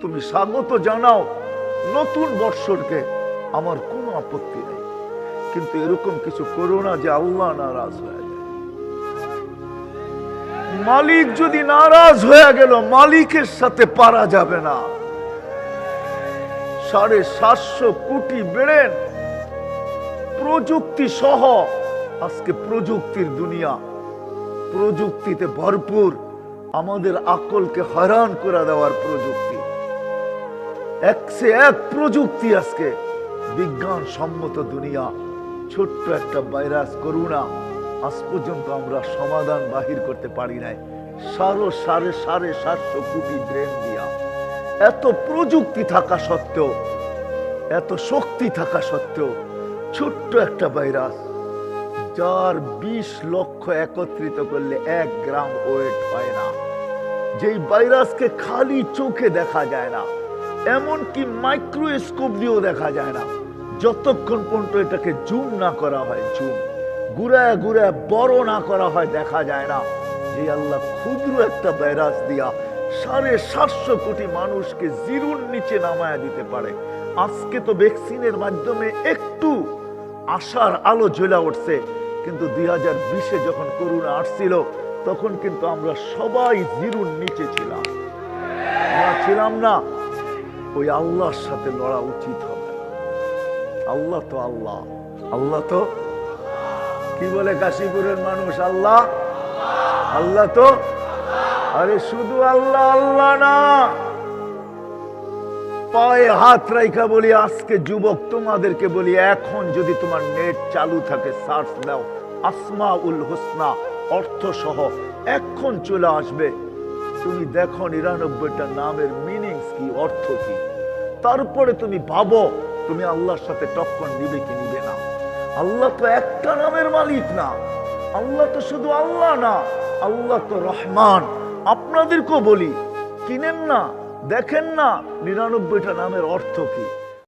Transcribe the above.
তুমি স্বাগত জানাও নতুন বৎসরকে, আমার কোনো আপত্তি নেই, কিন্তু এরকম কিছু করো না যে আল্লাহ নারাজ হয়ে যায়। মালিক যদি নারাজ হয়ে গেল, মালিকের সাথে পারা যাবে না। 750 কোটি বেড়েন প্রযুক্তি সহ, আজকে প্রযুক্তির দুনিয়া, প্রযুক্তিতে ভরপুর, আমাদের আকলকে হয়রান করে দেওয়ার প্রযুক্তি, একসে এক প্রযুক্তি। আজকে বিজ্ঞান সম্মত দুনিয়া, ছোট্ট একটা ভাইরাস করোনা, আজ পর্যন্ত আমরা সমাধান বাহির করতে পারি নাই। 750 কোটি ব্রেন দিয়া, এত প্রযুক্তি থাকা সত্ত্বেও, এত শক্তি থাকা সত্ত্বেও ছোট্ট একটা ভাইরাস, যার 20 লক্ষ একত্রিত করলে 1 গ্রাম ওয়েট হয় না, যেই ভাইরাসকে খালি চোখে দেখা যায় না, এমনকি মাইক্রোস্কোপ দিয়েও দেখা যায় না, যতক্ষণ পর্যন্ত এটাকে জুম না করা হয়, জুম ঘুরায় ঘুরায় বড় না করা হয়, দেখা যায় না। যে আল্লাহ ক্ষুদ্র একটা ভাইরাস দিয়া 750 কোটি মানুষকে জিরোর নিচে নামায়া দিতে পারে। আজকে তো ভ্যাকসিনের মাধ্যমে একটু আশার আলো জ্বলে উঠছে, কিন্তু 2020-এ যখন করোনা আসছিল, তখন কিন্তু আমরা সবাই জিরোর নিচে ছিলাম, আমরা ছিলাম না। ওই আল্লাহর সাথে লড়া উচিত হবে। আল্লাহ তো আল্লাহ, আল্লাহ তো কি বলে কাশীপুরের মানুষ, আল্লাহ আল্লাহ তো, আরে শুধু আল্লাহ আল্লাহ না, পায়ে হাত রাইখা বলি, আজকে যুবক তোমাদেরকে বলি, এখন যদি তোমার নেট চালু থাকে, সার্চ দাও আসমাউল হোসনা অর্থ সহ, এখন চলে আসবে। তুমি দেখো 99টা নামের মিনিংস কি, অর্থ কি, তারপরে তুমি ভাবো তুমি আল্লাহর সাথে টক্কর নিবে কি নিবে না। আল্লাহ তো একটা নামের মালিক না, আল্লাহ তো শুধু আল্লাহ না, আল্লাহ তো রহমান। আপনাদেরকেও বলি, কিনেন না, দেখেন না 99টা নামের অর্থ কি।